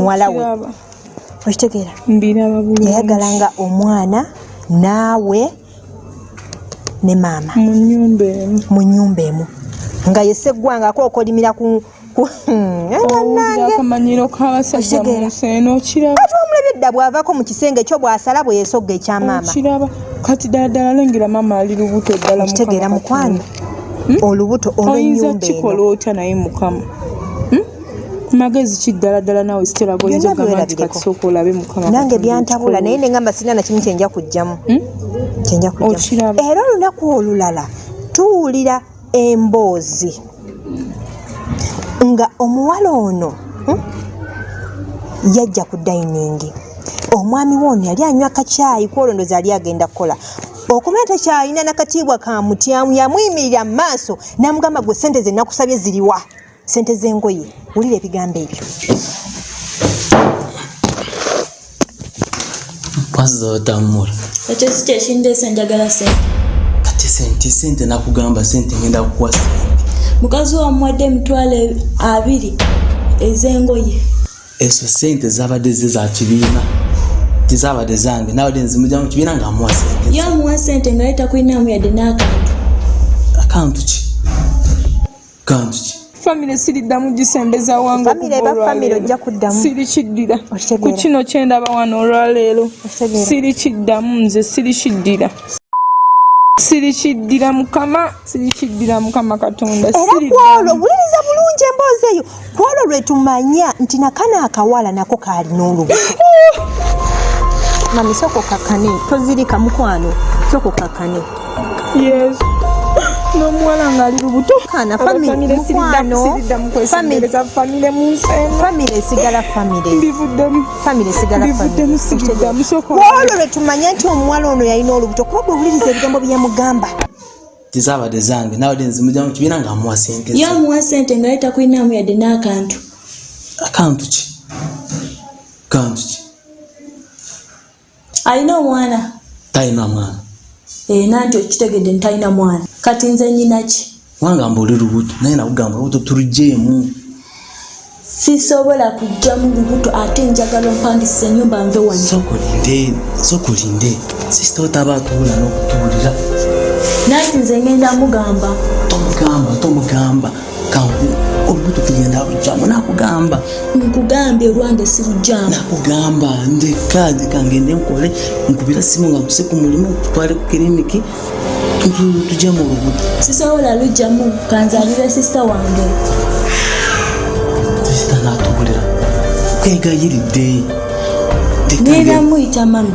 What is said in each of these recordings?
Muwalawe. Okitegeera? Mbiraba bulungi. Yayagalanga omwana naawe ne maama. Mu nnyumba emu. Nga yeseggwanga akookolimira ku akamanyiro k'abasajja mu nseno kiraba. Kati omulabye edda bw'avaako mu kisenge ekyo bw'asala bwe yeesogga ekya maama. Kiraba. Kati ddala lengera maama ali lubuto ddala. Okitegeera mukwano. Olubuto olw'ennyumba eno. Kikola otya naye mukama. Magezi kiddala nawe sitera goyinza okugamba nti kati sooka olabe mukama. Nange byantabula naye ne ngamba sirina na kimu kye nja kuggyamu. Era olunaku olulala tuwulira emboozi nga omuwala ono yajja ku dayiningi. Omwami w'ono yali anywa kacaayi kwolondozi ali agenda kukola. Okumeta kyayina nakatiibwa ka mutyamu yamuyimiririra mu maaso n'amugamba gwe ssente ze nakusabye ziriwa? Ssente z'engoye. Wulira ebigambo ebyo. Otamura. Ekyo si kye kindeese njagala ssente. Kati sente nakugamba sente ngenda kukuwa sente. Mukazi wamuwadde emitwalo 2 ez'engoye. Ezo sente zabadde ze za kibiina. Tizabadde zange. Nawadde nzimujja mu kibiina nga amuwa sente. Yamuwa sente nga takulinamu yadde n'akantu. Akantu ki? Kantu ki? Family siriddamu gisembeza wange. Family ojja kuddamu. Sirikiddira. Ku kino kyendaba wano olwaleero. Sirikiddamu nze sirikiddira. Sirikiddira mukama Katonda. Era kwolwo wuliriza bulungi emboozi eyo. Kwolwo lwe tumanya nti nakana akawala nako kaalina olubuto. Mami soko kakane. Tozirika mukwano. Soko kakane. Yes. N'omuwala ng'ali lubuto. Kana family mukwano. Family esigala family. Bivuddemu. Family esigala family. Bivuddemu soko. Kwolwo lwe tumanya nti omuwala ono yalina olubuto kuba bw'owuliriza ebigambo bye yamugamba. Tizabadde zange. Nawadde nzimujja mu kibiina nga amuwa sente. Yamuwa sente nga takulinamu yadde n'akantu. Akantu ki? Kantu ki? Alina omwana. Talina mwana. Nanti okitegedde ntalina mwana. Kati nze nnyina ki? Wangamba oli lubuto naye nakugamba lubuto tulugyeemu. Sisobola kujja mu lubuto ate njagala ompangisa ennyumba nve wano. Sokulinde. Sisita otaba atuula n'okutuulira. Nanti nze ngenda mugamba. Tomugamba. Olubuto tugenda lugyamu nakugamba. Nkugambye olwange sirugyamu. Nakugamba ndeka kangende nkole nkubira simu nga mpise ku mulimu tutwale ku kiriniki tujje mu lubuto. Sisobola lugyamu kanzalire sisita wange. Sisita n'atubulira. Kwegayiridde. Nera muyita mami.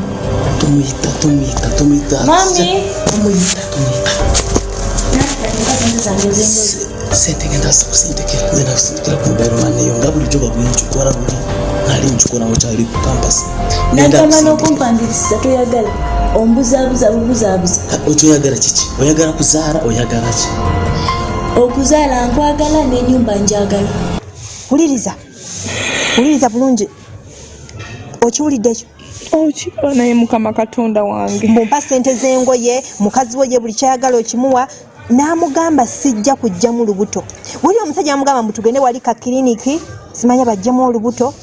Tumuyita. Mami. Tumuyita. Sente ngenda kusindikira ku mbeera neyo nga bulijjo babwenjukora buli ali njukora ngo kyali ku campus. Nagamba n'okumpangiriza toyagala. Ombuzaabuza. Otoyagala kiki? Oyagala kuzaala oyagala ki? Okuzaala nkwagala n'ennyumba njagala. Wuliriza bulungi. Okiwulidde ekyo? Okiraba naye mukama Katonda wange. Mumpa sente z'engoye, mukazi we buli kyayagala okimuwa. N'amugamba sijja kujja mu lubuto. Wuli omusajja amugamba mbu tugende wali ka kiriniki, simanya bajjamu olubuto.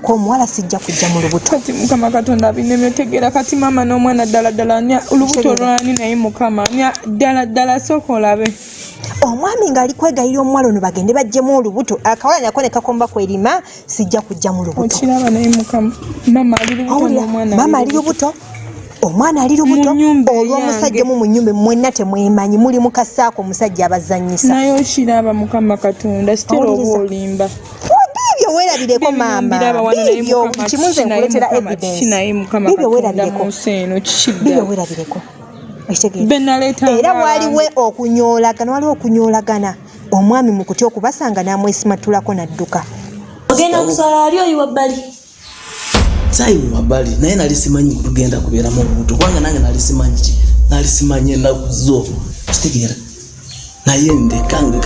Ko omuwala sijja kujja mu lubuto. Kati mukama Katonda binemetegera kati mama n'omwana ddala nya olubuto lwani naye mukama nya ddala sooka olabe. Omwami ng'ali kwegayira omuwala ono bagende bajjemu olubuto. Akawala nako ne kakomba kwerima sijja kujja mu lubuto. Okiraba naye mukama. Mama ali lubuto n'omwana. Mama ali lubuto. Omwana ali lubuto olw'omusajja mu nnyumba mwenna temwemanyi muli mu kasaako omusajja abazannyisa. Naye okiraba mukama Katonda sitera oba olimba. Bibyo weerabireko maama. Bibyo kimuze nkuleetera evidence. Bibyo weerabireko. Bibyo weerabireko. Era waliwo okunyolagana omwami mu kutya okubasanga n'amwesimatulako n'adduka. Ogenda kusala ali oyi wabbali. Sayi mabali naye nali simanyi kugenda kubeera mu lubuto kubanga nange nali simanyi ennaku zo kitegeera naye ndekanga